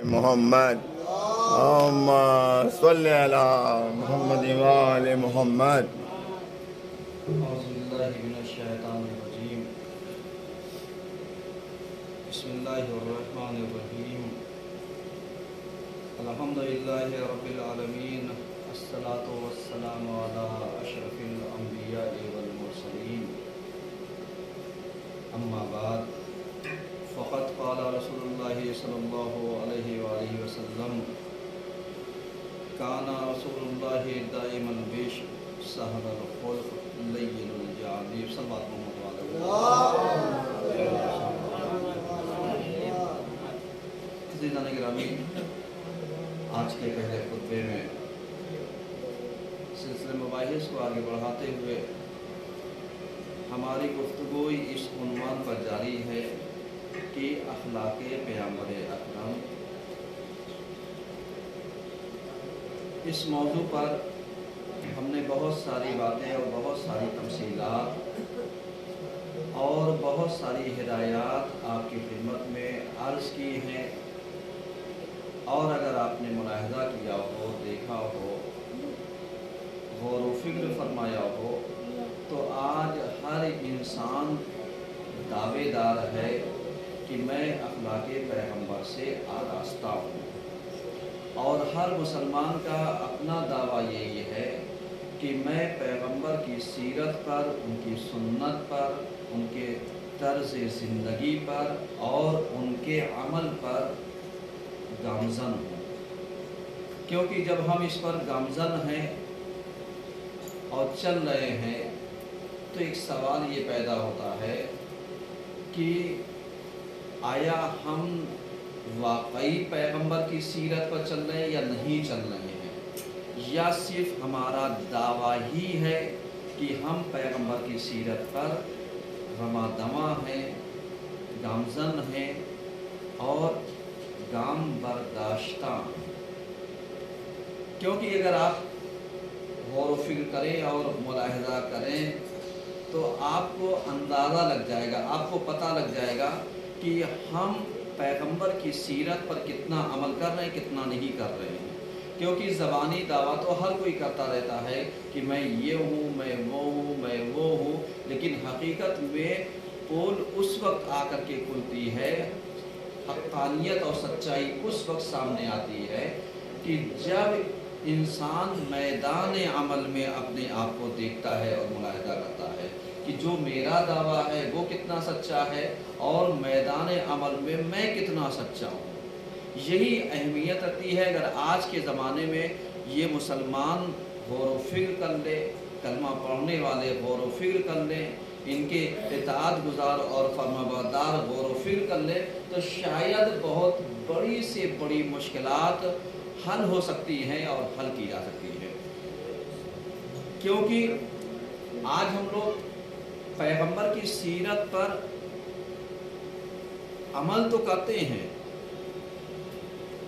محمد اللهم صل على محمد وآل محمد. اعوذ باللہ من الشیطان الرجیم. بسم اللہ الرحمن الرحیم. الحمدللہ رب العالمین. الصلاۃ والسلام علی اشرف الانبیاء والمرسلین. اما بعد فقد قال رسول اللہ صلی اللہ علیہ وآلہ وسلم کان رسول اللہ دائما بیش سہل الخلق لین الجانب. صلوات محمد عزیزان گرامی، آج کے پہلے خطبے میں سلسلہ مباحث کو آگے بڑھاتے ہوئے ہماری گفتگو اس عنوان پر جاری ہے کہ اخلاق پیغمبر اکرم. اس موضوع پر ہم نے بہت ساری باتیں اور بہت ساری تفصیلات اور بہت ساری ہدایات آپ کی خدمت میں عرض کی ہیں، اور اگر آپ نے ملاحظہ کیا ہو، دیکھا ہو، غور و فکر فرمایا ہو، تو آج ہر انسان دعوے دار ہے کہ میں اخلاق پیغمبر سے آراستہ ہوں، اور ہر مسلمان کا اپنا دعویٰ یہی ہے کہ میں پیغمبر کی سیرت پر، ان کی سنت پر، ان کے طرز زندگی پر اور ان کے عمل پر گامزن ہوں. کیونکہ جب ہم اس پر گامزن ہیں اور چل رہے ہیں تو ایک سوال یہ پیدا ہوتا ہے کہ آیا ہم واقعی پیغمبر کی سیرت پر چل رہے ہیں یا نہیں چل رہے ہیں، یا صرف ہمارا دعویٰ ہی ہے کہ ہم پیغمبر کی سیرت پر رواں دواں ہیں، گامزن ہیں اور گام برداشتہ ہیں. کیونکہ اگر آپ غور و فکر کریں اور ملاحظہ کریں تو آپ کو اندازہ لگ جائے گا، آپ کو پتہ لگ جائے گا کہ ہم پیغمبر کی سیرت پر کتنا عمل کر رہے ہیں، کتنا نہیں کر رہے ہیں. کیونکہ زبانی دعویٰ تو ہر کوئی کرتا رہتا ہے کہ میں یہ ہوں، میں وہ ہوں، میں وہ ہوں، لیکن حقیقت میں پول اس وقت آ کر کے کھلتی ہے، حقانیت اور سچائی اس وقت سامنے آتی ہے کہ جب انسان میدان عمل میں اپنے آپ کو دیکھتا ہے اور ملاحظہ کرتا ہے کہ جو میرا دعویٰ ہے وہ کتنا سچا ہے اور میدان عمل میں میں کتنا سچا ہوں. یہی اہمیت رکھتی ہے. اگر آج کے زمانے میں یہ مسلمان غور و فکر کر لے، کلمہ پڑھنے والے غور و فکر کر لیں، ان کے اطاعت گزار اور فرمانبردار غور و فکر کر لیں، تو شاید بہت بڑی سے بڑی مشکلات حل ہو سکتی ہیں اور حل کی جا سکتی ہے. کیونکہ آج ہم لوگ پیغمبر کی سیرت پر عمل تو کرتے ہیں،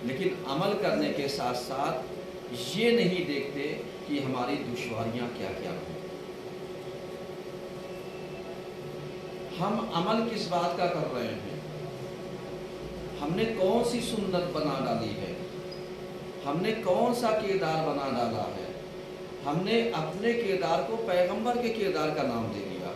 لیکن عمل کرنے کے ساتھ ساتھ یہ نہیں دیکھتے کہ ہماری دشواریاں کیا کیا ہیں. ہم عمل کس بات کا کر رہے ہیں، ہم نے کون سی سنت بنا ڈالی ہے، ہم نے کون سا کردار بنا ڈالا ہے. ہم نے اپنے کردار کو پیغمبر کے کردار کا نام دے دیا،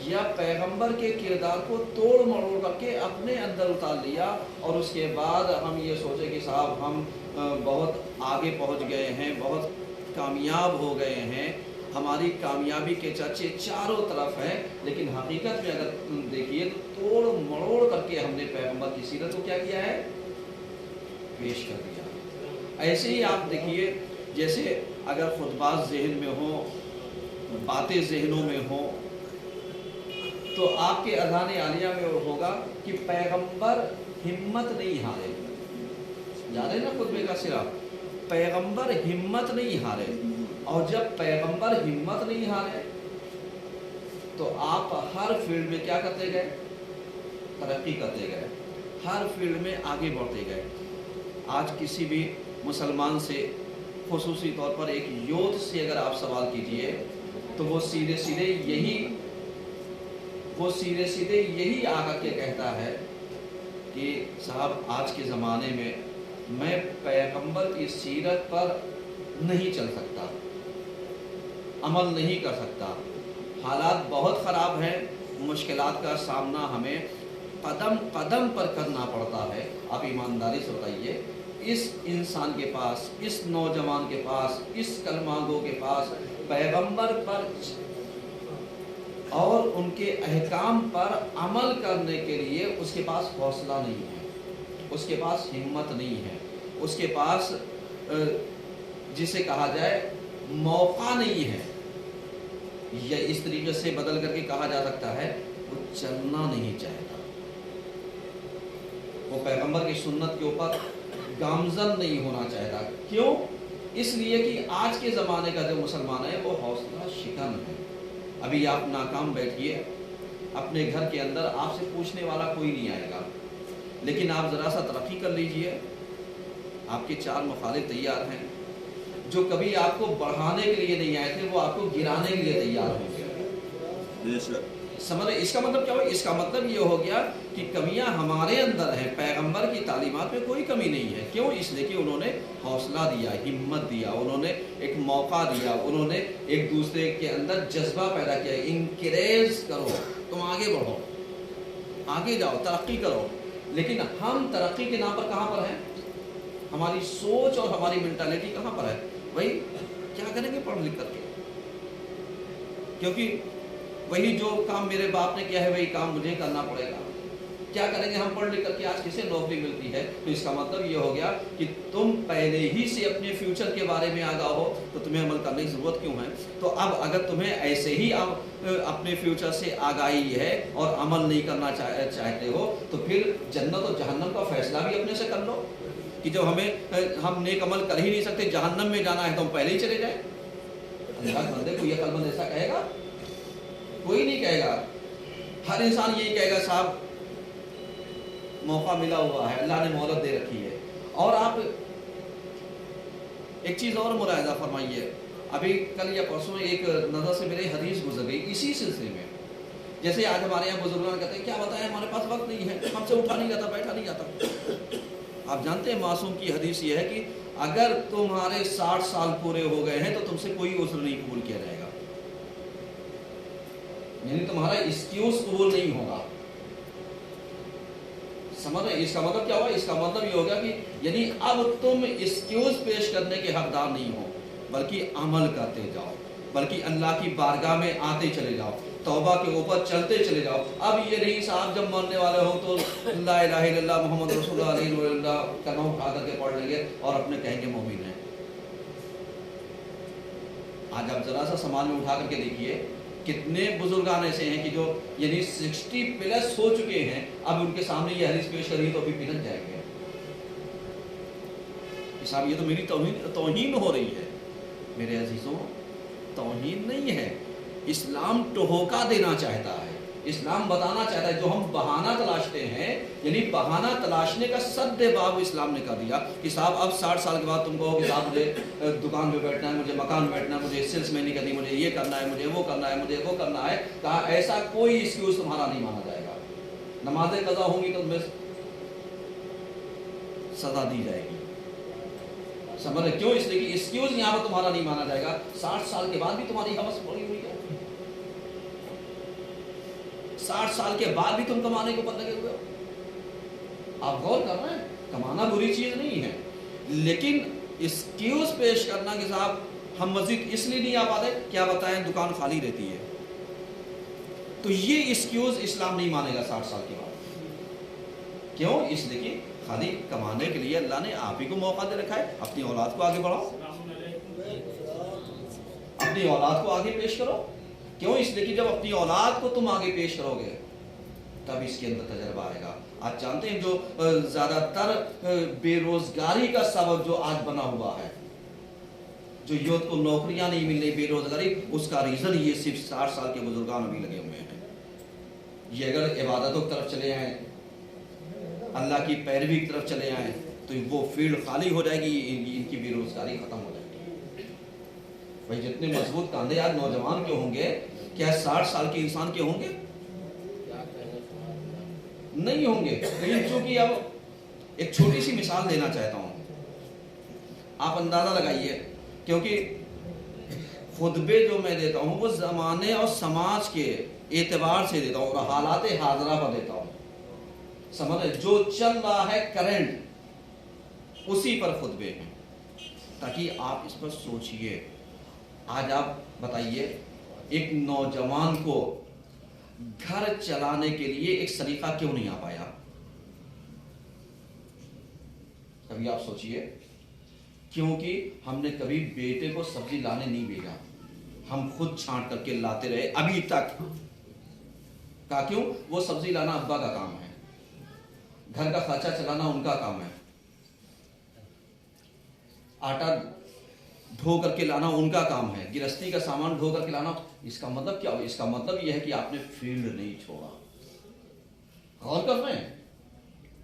یا پیغمبر کے کردار کو توڑ مروڑ کر کے اپنے اندر اتار لیا، اور اس کے بعد ہم یہ سوچے کہ صاحب ہم بہت آگے پہنچ گئے ہیں، بہت کامیاب ہو گئے ہیں، ہماری کامیابی کے چرچے چاروں طرف ہیں. لیکن حقیقت میں اگر دیکھیے تو توڑ مروڑ کر کے ہم نے پیغمبر کی سیرت کو کیا کیا ہے، پیش کر دیا. ایسے ہی آپ دیکھیے، جیسے اگر خطبات ذہن میں ہوں، باتیں ذہنوں میں ہوں، تو آپ کے اذان عالیہ میں ہوگا کہ پیغمبر ہمت نہیں ہارے. یاد ہے نا خطبے کا سرا، پیغمبر ہمت نہیں ہارے. اور جب پیغمبر ہمت نہیں ہارے تو آپ ہر فیلڈ میں کیا کرتے گئے، ترقی کرتے گئے، ہر فیلڈ میں آگے بڑھتے گئے. آج کسی بھی مسلمان سے، خصوصی طور پر ایک یوتھ سے اگر آپ سوال کیجئے تو وہ سیدھے سیدھے یہی آ کر کے کہتا ہے کہ صاحب آج کے زمانے میں میں پیغمبر کی سیرت پر نہیں چل سکتا، عمل نہیں کر سکتا، حالات بہت خراب ہیں، مشکلات کا سامنا ہمیں قدم قدم پر کرنا پڑتا ہے۔ آپ ایمانداری سے بتائیے، اس انسان کے پاس، اس نوجوان کے پاس، اس کلمہ گو کے پاس پیغمبر پر اور ان کے احکام پر عمل کرنے کے لیے اس کے پاس حوصلہ نہیں ہے، اس کے پاس ہمت نہیں ہے، اس کے پاس جسے کہا جائے موقع نہیں ہے، یا اس طریقے سے بدل کر کے کہا جا سکتا ہے وہ چلنا نہیں چاہتا، وہ پیغمبر کی سنت کے اوپر گامزن نہیں ہونا چاہتا۔ کیوں؟ اس لیے کہ آج کے زمانے کا جو مسلمان ہے وہ حوصلہ شکن ہے۔ ابھی آپ ناکام بیٹھیے اپنے گھر کے اندر، آپ سے پوچھنے والا کوئی نہیں آئے گا، لیکن آپ ذرا سا ترقی کر لیجئے، آپ کے 4 مخالف تیار ہیں، جو کبھی آپ کو بڑھانے کے لیے نہیں آئے تھے وہ آپ کو گرانے کے لیے تیار ہوں گے۔ سمجھ، اس کا مطلب کیا ہوا؟ اس کا مطلب یہ ہو گیا کہ کمیاں ہمارے اندر ہیں، پیغمبر کی تعلیمات میں کوئی کمی نہیں ہے۔ کیوں؟ اس لیے کہ انہوں نے حوصلہ دیا، ہمت دیا، انہوں نے ایک موقع دیا، انہوں نے ایک دوسرے کے اندر جذبہ پیدا کیا، انکریج کرو، تم آگے بڑھو، آگے جاؤ، ترقی کرو۔ لیکن ہم ترقی کے نام پر کہاں پر ہیں؟ ہماری سوچ اور ہماری مینٹالٹی کہاں پر ہے؟ بھائی کیا کریں گے پڑھ لکھ کر کے؟ کیونکہ وہی جو کام میرے باپ نے کیا ہے وہی کام مجھے کرنا پڑے گا۔ کیا کریں گے ہم پڑھ لکھ کر کے؟ آج کسے نوکری ملتی ہے؟ تو اس کا مطلب یہ ہو گیا کہ تم پہلے ہی سے اپنے فیوچر کے بارے میں آگاہ ہو، تو تمہیں عمل کرنے کی ضرورت کیوں ہے؟ تو اب اگر تمہیں ایسے ہی اب اپنے فیوچر سے آگاہی ہے اور عمل نہیں کرنا چاہتے ہو، تو پھر جنت اور جہنم کا فیصلہ بھی اپنے سے کر لو، کہ جو ہم نیک عمل کر ہی نہیں سکتے، جہنم میں جانا ہے تو ہم پہلے ہی چلے جائیں۔ اللہ کے بندے، کوئی عقل مند ایسا کہے گا؟ کوئی نہیں کہے گا۔ ہر انسان یہی کہے گا صاحب موقع ملا ہوا ہے، اللہ نے مہلت دے رکھی ہے۔ اور آپ ایک چیز اور ملاحظہ فرمائیے، ابھی کل یا پرسوں ایک نظر سے میرے حدیث گزر گئی اسی سلسلے میں۔ جیسے آج ہمارے یہاں بزرگان کہتے ہیں کیا بتائیں ہمارے پاس وقت نہیں ہے، ہم سے اٹھا نہیں جاتا، بیٹھا نہیں جاتا۔ آپ جانتے ہیں معصوم کی حدیث یہ ہے کہ اگر تمہارے 60 سال پورے ہو گئے ہیں تو تم سے کوئی عذر نہیں قبول کیا جائے گا، یعنی تمہارا ایکسکیوز قبول نہیں ہوگا۔ سمجھ رہے؟ اس کا مطلب کیا ہوا؟ اس کا مطلب یہ ہوگا کہ یعنی اب تم ایکسکیوز پیش کرنے کے حقدار نہیں ہو، بلکہ عمل کرتے جاؤ، بلکہ اللہ کی بارگاہ میں آتے چلے جاؤ، توبہ کے اوپر چلتے چلے جاؤ۔ اب یہ نہیں صاحب جب مرنے والے ہوں تو لا الہ الا اللہ محمد رسول اللہ علیہ وسلم کا نام اٹھا کر کے پڑھ لیں گے اور اپنے کہیں گے مومن ہیں۔ آج آپ ذرا سا سامان میں اٹھا کر کے دیکھیے کتنے بزرگان ایسے ہیں کہ جو یعنی 60 پلس ہو چکے ہیں، اب ان کے سامنے یہ حدیث پیش کری تو بھی پلٹ جائیں گے۔ صاحب یہ تو میری توہین ہو رہی ہے۔ میرے عزیزوں، توہین نہیں ہے، اسلام ٹھوکا دینا چاہتا ہے، اسلام بتانا چاہتا ہے۔ جو ہم بہانہ تلاشتے ہیں، یعنی بہانہ تلاشنے کا سد باب اسلام نے کر دیا کہ صاحب اب 60 سال کے بعد تم کہو کہ صاحب مجھے دکان پہ بیٹھنا ہے، مجھے مکان میں بیٹھنا ہے، مجھے سیلس مینی کرنی، مجھے یہ کرنا ہے، مجھے وہ کرنا ہے، مجھے وہ کرنا ہے۔ کہا ایسا کوئی ایکسکیوز تمہارا نہیں مانا جائے گا۔ نمازیں قضا ہوں گی تو تمہیں سزا دی جائے گی۔ سمجھ رہے کیوں؟ اس لیے کہ ایکسکیوز یہاں پر تمہارا نہیں مانا جائے گا۔ 60 سال کے بعد بھی تمہاری حوث پڑی ہوئی ہے، 60 سال کے بعد بھی تم کمانے کے اوپر لگے ہوئے ہو۔ آپ غور کر رہے ہیں، کمانا بری چیز نہیں ہے، لیکن ایکسکیوز پیش کرنا کہ صاحب ہم مسجد اس لیے نہیں آ پاتے، کیا بتائیں دکان خالی رہتی ہے، تو یہ ایکسکیوز اسلام نہیں مانے گا 60 سال کے بعد۔ کیوں؟ اس لیے کہ خالی کمانے کے لیے اللہ نے آپ ہی کو موقع دے رکھا ہے، اپنی اولاد کو آگے بڑھاؤ، اپنی اولاد کو آگے پیش کرو۔ کیوں؟ اس لیے کہ جب اپنی اولاد کو تم آگے پیش کرو گے تب اس کے اندر تجربہ آئے گا۔ آج جانتے ہیں جو زیادہ تر بے روزگاری کا سبب جو آج بنا ہوا ہے، جو یوتھ کو نوکریاں نہیں مل رہی، بے روزگاری، اس کا ریزن یہ صرف 60 سال کے بزرگان ابھی لگے ہوئے ہیں۔ یہ اگر عبادتوں کی طرف چلے آئیں، اللہ کی پیروی کی طرف چلے آئیں، تو وہ فیلڈ خالی ہو جائے گی، ان کی بے روزگاری ختم ہو جائے گی۔ بھائی جتنے مضبوط کاندھے آج نوجوان کے ہوں گے، کیا 60 سال کے انسان کے ہوں گے؟ نہیں ہوں گے۔ لیکن چونکہ اب ایک چھوٹی سی مثال دینا چاہتا ہوں، آپ اندازہ لگائیے، کیونکہ خطبے جو میں دیتا ہوں وہ زمانے اور سماج کے اعتبار سے دیتا ہوں اور حالات حاضرہ پر دیتا ہوں، سمجھ رہے، جو چل رہا ہے کرنٹ اسی پر خطبے ہیں، تاکہ آپ اس پر سوچئے۔ آج آپ بتائیے ایک نوجوان کو گھر چلانے کے لیے ایک سلیقہ کیوں نہیں آ پایا؟ کبھی آپ سوچئے، کیونکہ ہم نے کبھی بیٹے کو سبزی لانے نہیں بھیجا، ہم خود چھانٹ کر کے لاتے رہے ابھی تک۔ کہا کیوں؟ وہ سبزی لانا ابا کا کام ہے، گھر کا خرچہ چلانا ان کا کام ہے، آٹا ڈھو کر کے لانا ان کا کام ہے، گرہستی کا سامان ڈھو کر کے لانا۔ اس کا مطلب کیا ہو؟ اس کا مطلب یہ ہے کہ آپ نے فیلڈ نہیں چھوڑا۔ غور کر رہے ہیں؟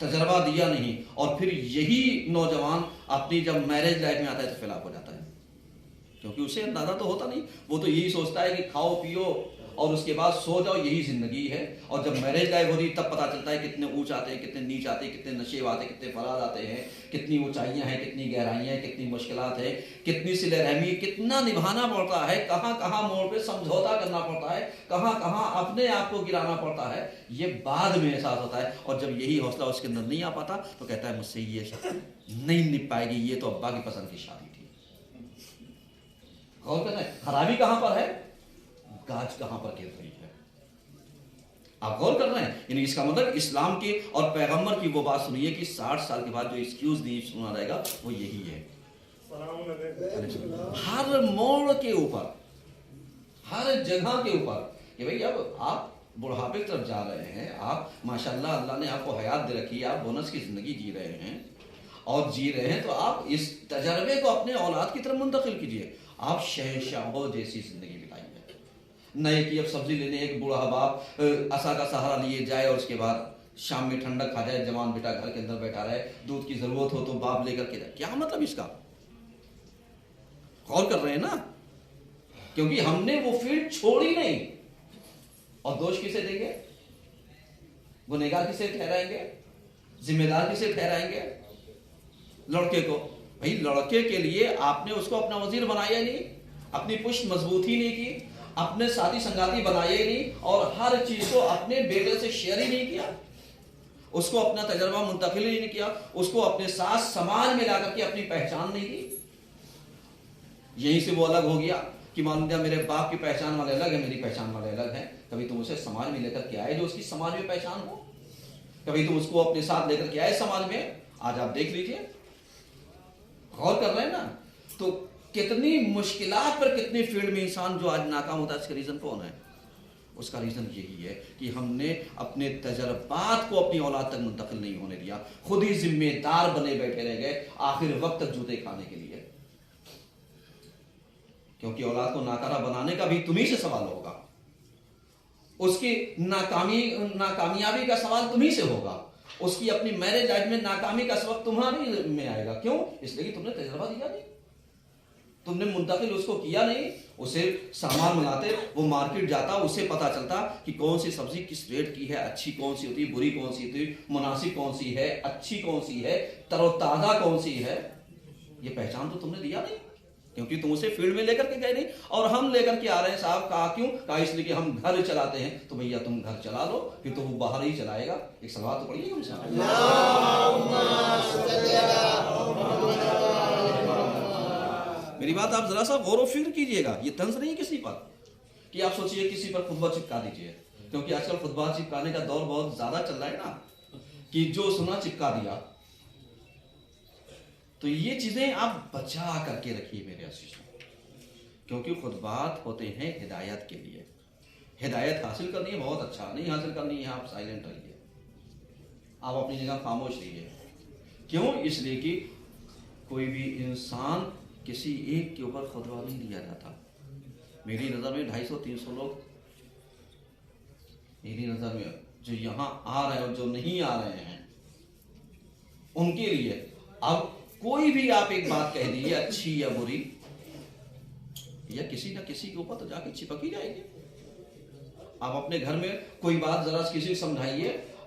تجربہ دیا نہیں، اور پھر یہی نوجوان اپنی جب میرج لائف میں آتا ہے تو فلاپ ہو جاتا ہے، کیونکہ اسے اندازہ تو ہوتا نہیں، وہ تو یہی سوچتا ہے کہ کھاؤ پیو اور اس کے بعد سو جاؤ، یہی زندگی ہے۔ اور جب میرج لائف ہوتی تب پتہ چلتا ہے کتنے اونچ آتے ہیں، کتنے نیچ آتے ہیں، کتنے نشے آتے ہیں، کتنے فراز آتے ہیں، کتنی اونچائیاں ہیں، کتنی گہرائیاں ہیں، کتنی مشکلات ہیں، کتنی صلہ رحمی، کتنا نبھانا پڑتا ہے، کہاں کہاں موڑ پہ سمجھوتا کرنا پڑتا ہے، کہاں کہاں اپنے آپ کو گرانا پڑتا ہے، یہ بعد میں احساس ہوتا ہے۔ اور جب یہی حوصلہ اس کے اندر نہیں آ پاتا تو کہتا ہے مجھ سے یہ نہیں نپ پائے گی، یہ تو ابا کی پسند کی شادی تھی۔ غور کرنا ہے، خرابی کہاں پر ہے، گاج کہاں پر گر رہی ہے۔ آپ غور کر رہے ہیں؟ یعنی اس کا مطلب اسلام کی اور پیغمبر کی وہ بات سنیے کہ 60 سال کے بعد جو ایکسکیوز نہیں سنا جائے گا وہ یہی ہے۔ ہر موڑ کے اوپر، ہر جگہ کے اوپر کہ بھئی اب آپ بڑھاپے کی طرف جا رہے ہیں، آپ ماشاءاللہ اللہ نے آپ کو حیات دے رکھی ہے، آپ بونس کی زندگی جی رہے ہیں اور جی رہے ہیں، تو آپ اس تجربے کو اپنے اولاد کی طرف منتقل کیجئے۔ آپ شہنشاہوں جیسی زندگی بتائیے، نئے کی اب سبزی لینے ایک بوڑھا باپ عصا کا سہارا لیے جائے اور اس کے بعد شام میں ٹھنڈک کھا جائے، جوان بیٹا گھر کے اندر بیٹھا رہے، دودھ کی ضرورت ہو تو باپ لے کر کے جائے، کیا مطلب اس کا؟ غور کر رہے ہیں نا؟ کیونکہ ہم نے وہ فیلڈ چھوڑی نہیں۔ اور دوش کسے دیں گے؟ گنہگار کسے ٹھہرائیں گے؟ ذمہ دار کسے ٹھہرائیں گے؟ لڑکے کو۔ بھائی لڑکے کے لیے آپ نے اس کو اپنا وزیر بنایا نہیں، اپنی پشت مضبوط ہی نہیں کی، اپنے ساتھی سنگاتی بنائے ہی نہیں، اور ہر چیز کو اپنے بیٹے سے شیئر ہی نہیں کیا، اس کو اپنا تجربہ منتقل ہی نہیں کیا، اس کو اپنے ساتھ سماج میں لا کر کے اپنی پہچان نہیں دی۔ یہیں سے وہ الگ ہو گیا کہ مان لیا میرے باپ کی پہچان والے الگ ہے، میری پہچان والے الگ ہیں۔ کبھی تم اسے سماج میں لے کر کے آئے جو اس کی سماج میں پہچان ہو؟ کبھی تم اس کو اپنے ساتھ لے کر کے آئے سماج میں؟ آج آپ دیکھ لیجئے، غور کر رہے ہیں نا؟ تو کتنی مشکلات پر کتنی فیلڈ میں انسان جو آج ناکام ہوتا ہے، اس کا ریزن کون ہے؟ اس کا ریزن یہی ہے کہ ہم نے اپنے تجربات کو اپنی اولاد تک منتقل نہیں ہونے دیا، خود ہی ذمہ دار بنے بیٹھے رہ گئے آخر وقت تک جوتے کھانے کے لیے۔ کیونکہ اولاد کو ناکارہ بنانے کا بھی تمہیں سے سوال ہوگا، اس کی ناکامیابی کا سوال تمہیں سے ہوگا، اس کی اپنی میرج لائف میں ناکامی کا سبب تمہاری میں آئے گا۔ کیوں؟ اس لیے کہ تم نے تجربہ دیا نہیں، تم نے منتقل اس کو کیا نہیں۔ اسے سامان منگاتے، وہ مارکیٹ جاتا، اسے پتا چلتا کہ کون سی سبزی کس ریٹ کی ہے، اچھی کون سی ہوتی ہے، بری کون سی ہوتی ہے، مناسب کون سی ہے، اچھی کون سی ہے، تر و تازہ کون سی ہے۔ یہ پہچان تو تم نے دیا نہیں، کیونکہ تم اسے فیلڈ میں لے کر کے گئے نہیں۔ اور ہم لے کر کے آ رہے ہیں صاحب، کہا کیوں؟ کہا اس لیے کہ ہم گھر چلاتے ہیں۔ تو بھیا تم گھر چلا لو، پھر تو وہ باہر ہی چلائے گا۔ ایک سوال تو پڑھیے گا میری بات آپ ذرا سا غور و فکر کیجئے گا، یہ طنز نہیں کسی پر کہ آپ سوچئے کسی پر خطبہ چپکا دیجئے، کیونکہ آج کل خطبہ چپکانے کا دور بہت زیادہ چل رہا ہے نا، کہ جو سنا چپکا دیا۔ تو یہ چیزیں آپ بچا کر کے رکھیے میرے عزیزوں، کیونکہ خطبات ہوتے ہیں ہدایت کے لیے۔ ہدایت حاصل کرنی ہے بہت اچھا، نہیں حاصل کرنی ہے آپ سائلنٹ رہیے، آپ اپنی جگہ خاموش رہیے۔ کیوں؟ اس لیے کہ کوئی بھی انسان کسی ایک کے اوپر خطبہ نہیں دیا جاتا۔ میری نظر میں 250-300 لوگ، میری نظر میں جو یہاں آ رہے ہیں اور جو نہیں آ رہے ہیں، ان کے لیے اب کوئی بھی آپ ایک بات کہہ دیجیے، اچھی یا بری، یا کسی نہ کسی کے اوپر تو جا کے چپک ہی جائے گی۔ آپ اپنے گھر میں کوئی بات ذرا کسی کو سمجھائیے،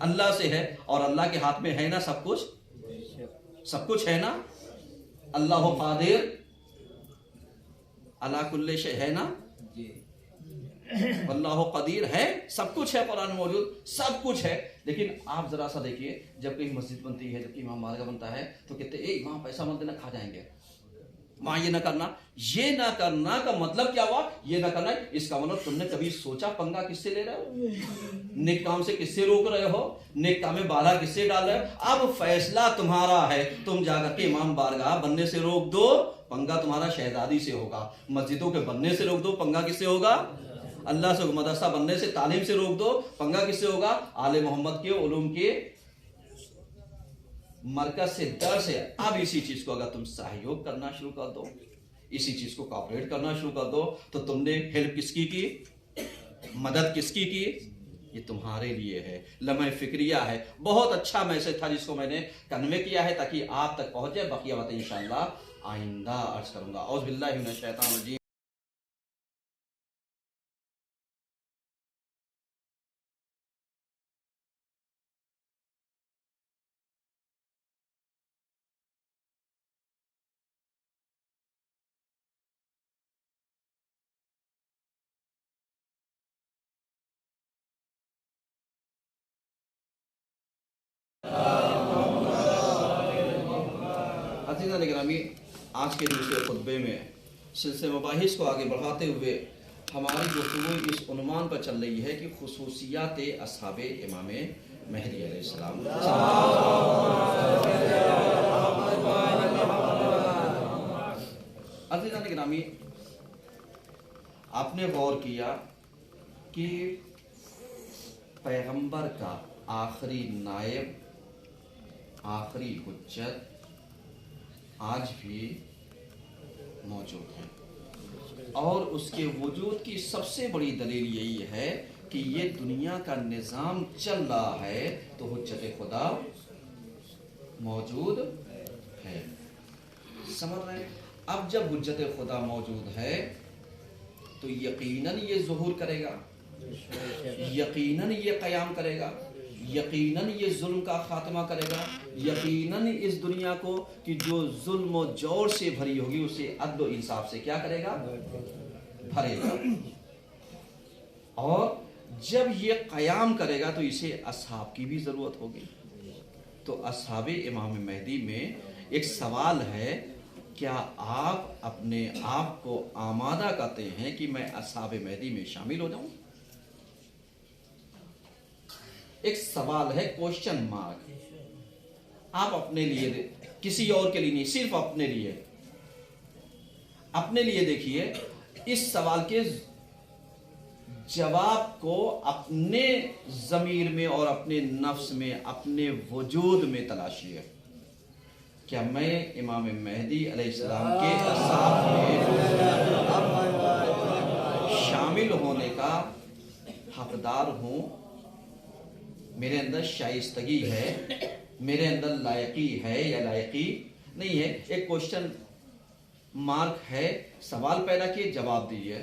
اللہ سے ہے اور اللہ کے ہاتھ میں ہے نا سب کچھ، سب کچھ ہے نا، اللہ قادر اللہ کل شے ہے نا، اللہ قدیر ہے، سب کچھ ہے، قرآن میں موجود سب کچھ ہے۔ لیکن آپ ذرا سا دیکھیے، جب کہیں مسجد بنتی ہے، جب کہیں امام بارگاہ بنتا ہے تو کہتے ہیں وہاں پیسہ مت دینا، کھا جائیں گے، وہاں یہ نہ کرنا۔ یہ نہ کرنا کا مطلب کیا ہوا؟ یہ نہ کرنا، اس کا مطلب تم نے کبھی سوچا پنگا کس سے لے رہے ہو، نیک کام سے کس سے روک رہے ہو، نیک کام میں بالا کس سے ڈال رہے ہو؟ اب فیصلہ تمہارا ہے، تم جا کر کے امام بارگاہ بننے سے روک دو، پنگا تمہارا شہزادی سے ہوگا، مسجدوں کے بننے سے روک دو، پنگا کس سے ہوگا؟ اللہ سے، مدرسہ بننے سے، تعلیم سے روک دو، پنگا کس سے ہوگا؟ آل محمد کے علوم کے مرکز سے، در سے۔ اب اسی چیز کو اگر تم سہیوگ کرنا شروع کر دو، اسی چیز کو کوآپریٹ کرنا شروع کر دو، تو تم نے ہیلپ کس کی کی؟ مدد کس کی کی؟ یہ تمہارے لیے ہے، لمحہ فکریہ ہے۔ بہت اچھا میسج تھا جس کو میں نے کنوے کیا ہے تاکہ آپ تک پہنچ جائے۔ بقیہ باتیں انشاءاللہ آئندہ عرض کروں گا۔ اعوذ باللہ من الشیطان الرجیم۔ عزیزان گرامی، آج کے دوسرے خطبے میں سلسلے مباحث کو آگے بڑھاتے ہوئے ہماری گفتگو اس عنوان پر چل رہی ہے کہ خصوصیات اصحاب امام مہدی علیہ السلام۔ عزیزان گرامی، آپ نے غور کیا کہ پیغمبر کا آخری نائب، آخری حجت آج بھی موجود ہے، اور اس کے وجود کی سب سے بڑی دلیل یہی ہے کہ یہ دنیا کا نظام چل رہا ہے تو حجت خدا موجود ہے۔ سمجھ رہے ہیں؟ اب جب حجت خدا موجود ہے تو یقیناً یہ ظہور کرے گا، یقیناً یہ قیام کرے گا، یقیناً یہ ظلم کا خاتمہ کرے گا، یقیناً اس دنیا کو کہ جو ظلم و جور سے بھری ہوگی اسے عدل و انصاف سے کیا کرے گا؟ بھرے گا۔ اور جب یہ قیام کرے گا تو اسے اصحاب کی بھی ضرورت ہوگی۔ تو اصحاب امام مہدی میں ایک سوال ہے، کیا آپ اپنے آپ کو آمادہ کرتے ہیں کہ میں اصحاب مہدی میں شامل ہو جاؤں؟ ایک سوال ہے، کوشچن مارک۔ آپ اپنے لیے، کسی اور کے لیے نہیں، صرف اپنے لیے، اپنے لیے دیکھیے، اس سوال کے جواب کو اپنے ضمیر میں اور اپنے نفس میں، اپنے وجود میں تلاشیے۔ کیا میں امام مہدی علیہ السلام کے اصحاب میں شامل ہونے کا حقدار ہوں؟ میرے اندر شائستگی ہے، میرے اندر لائقی ہے یا لائقی نہیں ہے؟ ایک کوشچن مارک ہے۔ سوال پیدا کیے، جواب دیجیے،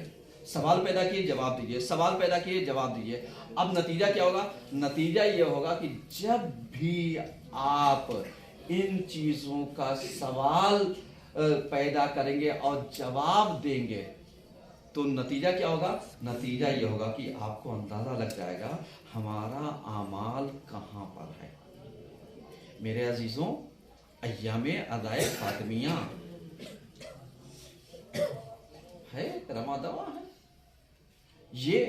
سوال پیدا کیے، جواب دیجیے، سوال پیدا کیے، جواب دیجیے۔ اب نتیجہ کیا ہوگا؟ نتیجہ یہ ہوگا کہ جب بھی آپ ان چیزوں کا سوال پیدا کریں گے اور جواب دیں گے تو نتیجہ کیا ہوگا؟ نتیجہ یہ ہوگا کہ آپ کو اندازہ لگ جائے گا ہمارا اعمال کہاں پر ہے۔ میرے عزیزوں، ایام ادائے فاطمیہ ہے، رواں دواں ہے۔ یہ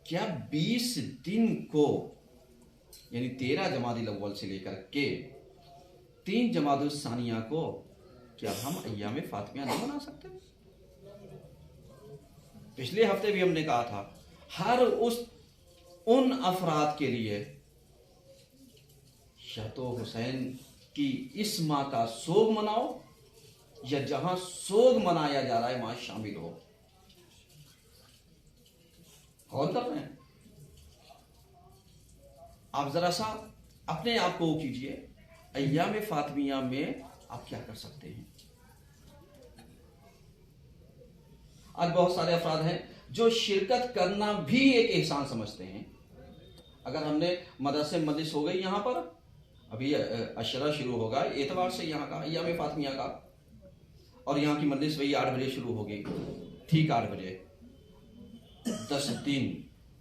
کیا 20 دن کو، یعنی 13 جمادی الاول سے لے کر کے 3 جمادی الثانیہ کو، کیا ہم ایام فاطمیہ نہیں منا سکتے؟ پچھلے ہفتے بھی ہم نے کہا تھا، ہر ان افراد کے لیے یا تو حسین کی اس ماہ کا سوگ مناؤ یا جہاں سوگ منایا جا رہا ہے وہاں شامل ہو۔ غور کر رہے ہیں؟ آپ ذرا سا اپنے آپ کو وہ کیجئے، ایام فاطمیہ میں آپ کیا کر سکتے ہیں؟ آج بہت سارے افراد ہیں جو شرکت کرنا بھی ایک احسان سمجھتے ہیں۔ اگر ہم نے مدرسے مجلس ہو گئی یہاں پر، ابھی عشرہ شروع ہوگا اعتبار سے یہاں کا ایام فاطمیہ کا، اور یہاں کی مجلس وہی 8 بجے شروع ہوگی، ٹھیک 8 بجے 10 دن،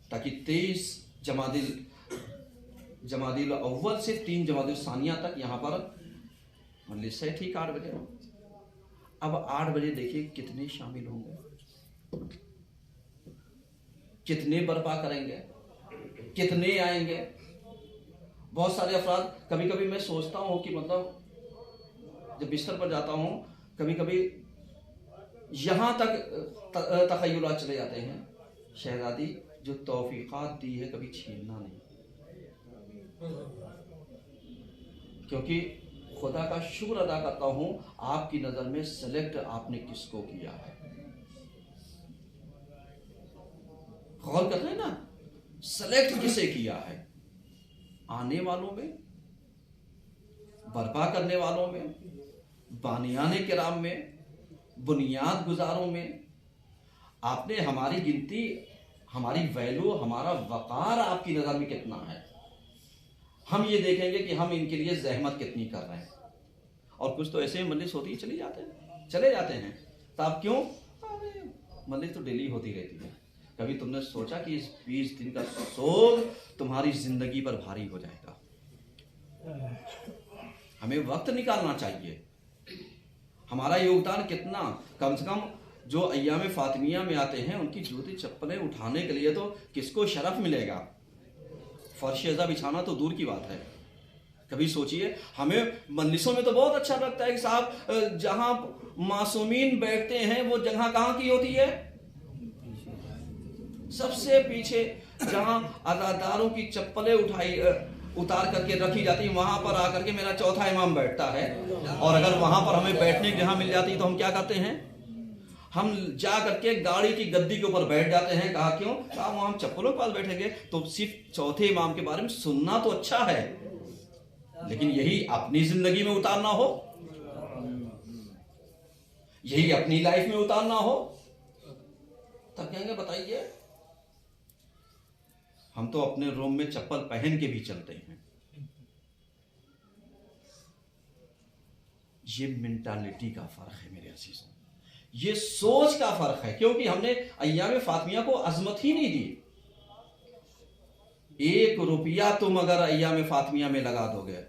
تاکہ 23 جمادی الاول سے 3 جمادی الثانیہ تک یہاں پر مجلس ہے، ٹھیک 8 بجے۔ اب 8 بجے دیکھیے کتنے شامل ہوں گے، کتنے برپا کریں گے، کتنے آئیں گے۔ بہت سارے افراد، کبھی کبھی میں سوچتا ہوں کہ مطلب جب بستر پر جاتا ہوں، کبھی کبھی یہاں تک تخیلات چلے جاتے ہیں، شہزادی جو توفیقات دی ہے کبھی چھیننا نہیں، کیونکہ خدا کا شکر ادا کرتا ہوں آپ کی نظر میں سلیکٹ آپ نے کس کو کیا ہے۔ غور کرتے ہیں نا، سلیکٹ کسے کیا ہے؟ آنے والوں میں، برپا کرنے والوں میں، بانیان کرام میں، بنیاد گزاروں میں۔ آپ نے ہماری گنتی، ہماری ویلو، ہمارا وقار آپ کی نظر میں کتنا ہے؟ ہم یہ دیکھیں گے کہ ہم ان کے لیے زحمت کتنی کر رہے ہیں، اور کچھ تو ایسے مجلس ہوتی ہے چلے جاتے ہیں۔ تو آپ کیوں؟ مجلس تو ڈیلی ہوتی رہتی ہے، کبھی تم نے سوچا کہ اس 20 دن کا سوگ تمہاری زندگی پر بھاری ہو جائے گا؟ ہمیں وقت نکالنا چاہیے۔ ہمارا یوگدان کتنا، کم سے کم جو ایام فاطمیہ میں آتے ہیں ان کی جوتی چپلیں اٹھانے کے لیے تو کس کو شرف ملے گا؟ فرش ازا بچھانا تو دور کی بات ہے۔ کبھی سوچئے، ہمیں مجلسوں میں تو بہت اچھا لگتا ہے کہ صاحب جہاں معصومین بیٹھتے ہیں وہ جگہ کہاں کی ہوتی ہے؟ سب سے پیچھے، جہاں عزاداروں کی چپلیں اتار کر کے رکھی جاتی، وہاں پر آ کر کے میرا چوتھا امام بیٹھتا ہے، اور اگر وہاں پر ہمیں بیٹھنے کی جگہ مل جاتی تو ہم کیا کرتے ہیں؟ ہم جا کر کے گاڑی کی گدی کے اوپر بیٹھ جاتے ہیں۔ کہا کیوں؟ کہا وہاں ہم چپلوں کے پاس بیٹھیں گے تو صرف چوتھے امام کے بارے میں سننا تو اچھا ہے، لیکن یہی اپنی زندگی میں اتارنا ہو، یہی اپنی لائف میں اتارنا ہو، تب کہیں گے بتائیے۔ ہم تو اپنے روم میں چپل پہن کے بھی چلتے ہیں۔ یہ مینٹالٹی کا فرق ہے میرے عزیزوں، یہ سوچ کا فرق ہے، کیونکہ ہم نے ایام فاطمیہ کو عظمت ہی نہیں دی۔ 1 روپیہ تم اگر ایام فاطمیہ میں لگا دو گے،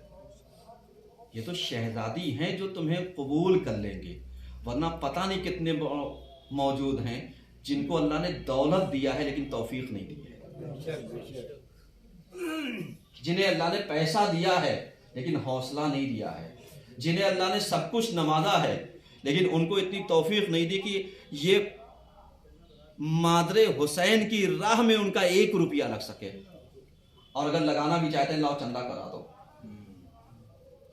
یہ تو شہزادی ہیں جو تمہیں قبول کر لیں گے، ورنہ پتہ نہیں کتنے موجود ہیں جن کو اللہ نے دولت دیا ہے لیکن توفیق نہیں دی ہے، جنہیں اللہ نے پیسہ دیا ہے لیکن حوصلہ نہیں دیا ہے، جنہیں اللہ نے سب کچھ نوازا ہے لیکن ان کو اتنی توفیق نہیں دی کہ یہ مادر حسین کی راہ میں ان کا 1 روپیہ لگ سکے۔ اور اگر لگانا بھی چاہتے ہیں، لاؤ چندہ کرا دو،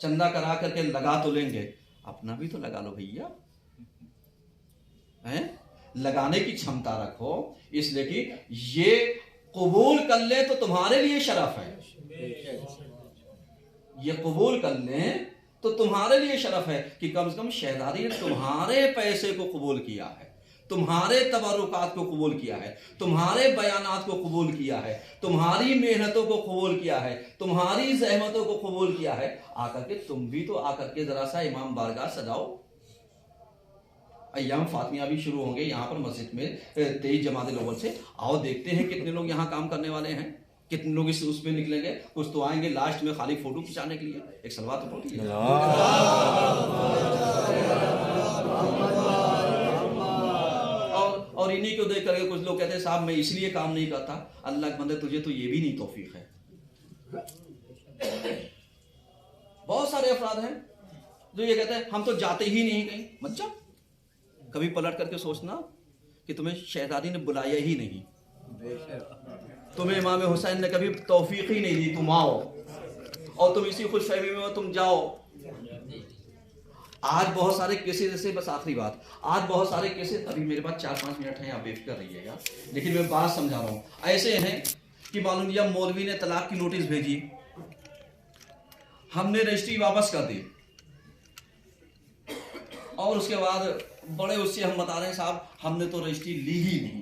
چندہ کرا کر کے لگا تو لیں گے، اپنا بھی تو لگا لو بھیا، لگانے کی چھمتا رکھو، اس لیے کہ یہ قبول کر لیں تو تمہارے لیے شرف ہے، یہ قبول کر لیں تو تمہارے لیے شرف ہے کہ کم سے کم شہزادی نے تمہارے پیسے کو قبول کیا ہے، تمہارے تبرکات کو قبول کیا ہے، تمہارے بیانات کو قبول کیا ہے، تمہاری محنتوں کو قبول کیا ہے، تمہاری زحمتوں کو قبول کیا ہے۔ آ کر کے تم بھی تو آ کر کے ذرا سا امام بارگاہ سجاؤ۔ ایام فاطمیہ بھی شروع ہوں گے یہاں پر مسجد میں 23 جمادی الاول سے، آؤ دیکھتے ہیں کتنے لوگ یہاں کام کرنے والے ہیں، کتنے لوگ اس میں نکلیں گے۔ کچھ تو آئیں گے لاسٹ میں خالی فوٹو کھچانے کے لیے، ایک صلوات تو پڑھیے۔ اور انہی کو دیکھ کر کے کچھ لوگ کہتے ہیں صاحب میں اس لیے کام نہیں کرتا، اللہ کے بندے تجھے تو یہ بھی نہیں توفیق ہے۔ بہت سارے افراد ہیں جو یہ کہتے ہیں ہم تو جاتے ہی نہیں کہیں، مت جا۔ کبھی پلٹ کر کے سوچنا کہ تمہیں شہزادی نے بلایا ہی نہیں، تمہیں امام حسین نے کبھی توفیق ہی نہیں دی تم آؤ، اور تم اسی خوش فہمی میں تم جاؤ۔ آج بہت سارے کیسز ایسے، بس آخری بات، آج بہت سارے کیسز، ابھی میرے پاس 4-5 منٹ ہیں، آپ بے فکر رہیے گا، لیکن میں بات سمجھا رہا ہوں۔ ایسے ہیں کہ معلوم یا مولوی نے طلاق کی نوٹس بھیجی، ہم نے رجسٹری واپس کر دی، اور اس کے بعد بڑے اس سے ہم بتا رہے ہیں صاحب ہم نے تو رجسٹری لی ہی نہیں۔